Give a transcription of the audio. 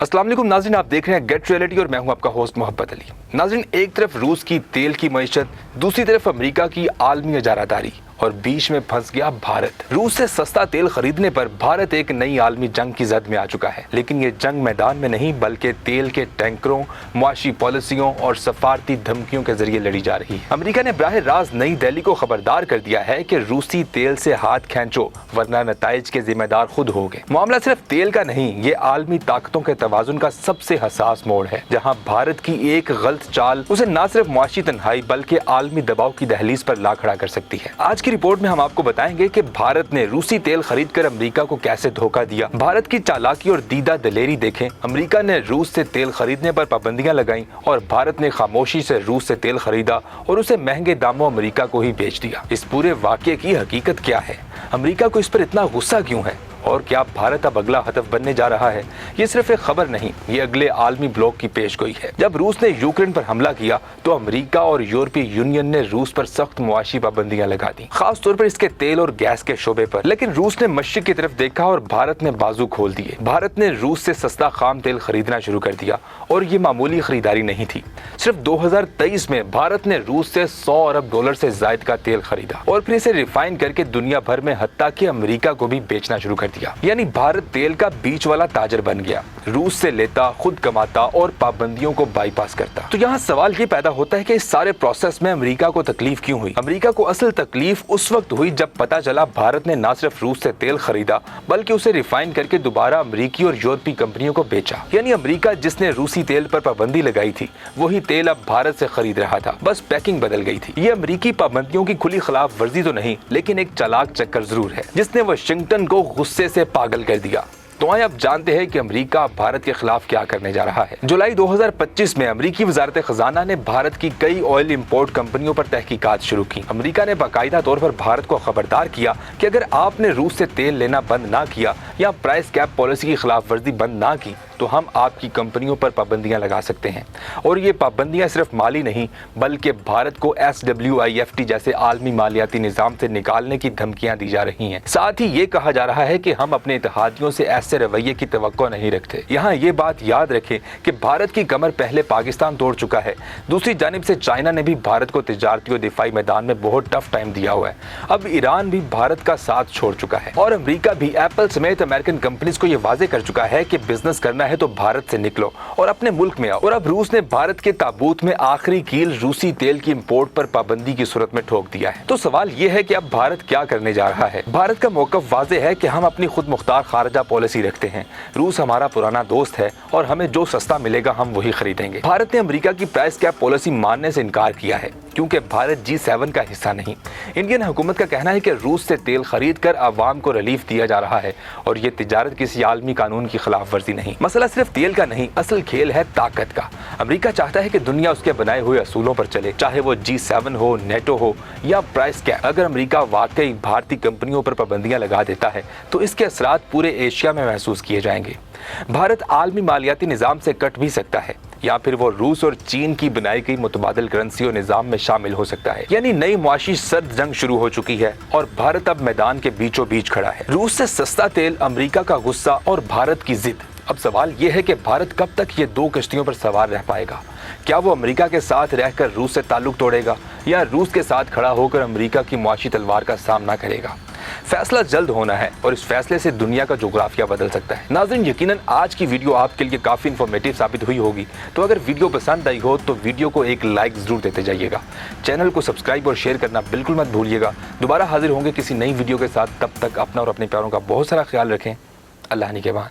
अस्सलाम वालेकुम नाज़रीन, आप देख रहे हैं गेट रियलिटी और मैं हूं आपका होस्ट मोहब्बत अली। नाज़रीन, एक तरफ रूस की तेल की मईशत, दूसरी तरफ अमेरिका की आलमी इजारादारी और बीच में फंस गया भारत। रूस से सस्ता तेल खरीदने पर भारत एक नई आलमी जंग की जद में आ चुका है। लेकिन ये जंग मैदान में नहीं बल्कि तेल के टैंकरों, मुआशी पॉलिसियों और सफारती धमकियों के जरिए लड़ी जा रही है। अमेरिका ने बराह रास्त नई दिल्ली को खबरदार कर दिया है कि रूसी तेल से हाथ खींचो वरना नताइज के जिम्मेदार खुद होगे। मामला सिर्फ तेल का नहीं, ये आलमी ताकतों के तवाजुन का सबसे हसास मोड़ है, जहाँ भारत की एक गलत चाल उसे न सिर्फ मुआशी तन्हाई बल्कि आलमी दबाव की दहलीज पर ला खड़ा कर सकती है। आज की रिपोर्ट में हम आपको बताएंगे कि भारत ने रूसी तेल खरीदकर अमेरिका को कैसे धोखा दिया। भारत की चालाकी और दीदा दलेरी देखें। अमेरिका ने रूस से तेल खरीदने पर पाबंदियां लगाईं और भारत ने खामोशी से रूस से तेल खरीदा और उसे महंगे दामों अमेरिका को ही बेच दिया। इस पूरे वाकये की हकीकत क्या है? अमेरिका को इस पर इतना गुस्सा क्यों है? और क्या भारत अब अगला हदफ बनने जा रहा है? ये सिर्फ एक खबर नहीं, ये अगले आलमी ब्लॉक की पेशगोई है। जब रूस ने यूक्रेन पर हमला किया तो अमेरिका और यूरोपीय यूनियन ने रूस पर सख्त मुआशी पाबंदियां लगा दी, खास तौर पर इसके तेल और गैस के शोबे पर। लेकिन रूस ने मशरिक की तरफ देखा और भारत ने बाजू खोल दिए। भारत ने रूस से सस्ता खाम तेल खरीदना शुरू कर दिया और ये मामूली खरीदारी नहीं थी। सिर्फ 2023 में भारत ने रूस से $100 अरब से जायद का तेल खरीदा और फिर इसे रिफाइन करके दुनिया भर में हत्ता कि अमेरिका को भी बेचना शुरू कर दिया। यानी भारत तेल का बीच वाला ताजर बन गया, रूस से लेता, खुद कमाता और पाबंदियों को बाईपास करता। तो यहाँ सवाल ये पैदा होता है कि इस सारे प्रोसेस में अमेरिका को तकलीफ क्यों हुई? अमेरिका को असल तकलीफ उस वक्त हुई जब पता चला भारत ने न सिर्फ रूस से तेल खरीदा बल्कि उसे रिफाइन करके दोबारा अमेरिकी और यूरोपीय कंपनियों को बेचा। यानी अमेरिका जिसने रूसी तेल पर पाबंदी लगाई थी वही तेल अब भारत से खरीद रहा था, बस पैकिंग बदल गई थी। ये अमेरिकी पाबंदियों की खुली खिलाफ वर्जी तो नहीं, लेकिन एक चालाक चक्कर जरूर है जिसने वाशिंगटन को गुस्से से पागल कर दिया। तो आइए अब जानते हैं कि अमेरिका भारत के खिलाफ क्या करने जा रहा है। जुलाई 2025 में अमेरिकी वजारत खजाना ने भारत की कई ऑयल इंपोर्ट कंपनियों पर तहकीकात शुरू की। अमेरिका ने बाकायदा तौर पर भारत को खबरदार किया कि अगर आपने रूस से तेल लेना बंद ना किया या प्राइस कैप पॉलिसी की खिलाफ वर्जी बंद ना की तो हम आपकी कंपनियों पर पाबंदियां लगा सकते हैं। और ये पाबंदियां सिर्फ माली नहीं बल्कि भारत को SWIFT जैसे आलमी मालियाती निजाम से निकालने की धमकियां दी जा रही हैं। साथ ही ये कहा जा रहा है कि हम अपने इत्तेहादियों से ऐसे रवैये की तवक्को नहीं रखते। यहाँ ये बात याद रखें कि भारत की कमर पहले पाकिस्तान तोड़ चुका है, दूसरी जानिब से चाइना ने भी भारत को तिजारती और दिफाई मैदान में बहुत टफ टाइम दिया हुआ है। अब ईरान भी भारत का साथ छोड़ चुका है और अमेरिका भी एप्पल समेत अमेरिकन कंपनीज को ये वाजे कर चुका है कि बिजनेस करना है तो भारत से निकलो और अपने मुल्क में आओ। और अब रूस ने भारत के ताबूत में आखिरी कील रूसी तेल की इंपोर्ट पर पाबंदी की सूरत में ठोक दिया है। तो सवाल ये है कि अब भारत क्या करने जा रहा है? भारत का मौक़िफ़ वाज़ेह है कि हम अपनी खुद मुख्तार खारजा पॉलिसी रखते हैं। रूस हमारा पुराना दोस्त है और हमें जो सस्ता मिलेगा हम वही खरीदेंगे। भारत ने अमेरिका की प्राइस कैप पॉलिसी मानने से इनकार किया है क्योंकि भारत G7 का हिस्सा नहीं। इंडियन हुकूमत का कहना है कि रूस से तेल खरीद कर आवाम को रिलीफ दिया जा रहा है और ये तिजारत किसी आलमी कानून की खिलाफ वर्जी नहीं। मसला सिर्फ तेल का नहीं, असल खेल है ताकत का। अमेरिका चाहता है कि दुनिया उसके बनाए हुए असूलों पर चले, चाहे वो G7 हो, नेटो हो या प्राइस कैप। अगर अमेरिका वाकई भारतीय कंपनियों पर पाबंदियां लगा देता है तो इसके असरात पूरे एशिया में महसूस किए जाएंगे। भारत आलमी मालियाती निजाम से कट भी सकता है या फिर वो रूस और चीन की बनाई गई मुतबादिल करेंसी और निजाम में शामिल हो सकता है। यानी नई मुआशी सर्द जंग शुरू हो चुकी है और भारत अब मैदान के बीचों बीच खड़ा है। रूस से सस्ता तेल, अमेरिका का गुस्सा और भारत की जिद। अब सवाल यह है कि भारत कब तक ये दो कश्तियों पर सवार रह पाएगा? क्या वो अमेरिका के साथ रहकर रूस से ताल्लुक तोड़ेगा या रूस के साथ खड़ा होकर अमेरिका की मुआशी तलवार का सामना करेगा? फैसला जल्द होना है और इस फैसले से दुनिया का जोग्राफिया बदल सकता है। नाज़रीन, यकीनन आज की वीडियो आपके लिए काफ़ी इन्फॉर्मेटिव साबित हुई होगी। तो अगर वीडियो पसंद आई हो तो वीडियो को एक लाइक ज़रूर देते जाइएगा। चैनल को सब्सक्राइब और शेयर करना बिल्कुल मत भूलिएगा। दोबारा हाजिर होंगे किसी नई वीडियो के साथ। तब तक अपना और अपने प्यारों का बहुत सारा ख्याल रखें। अल्लाह निगहबान।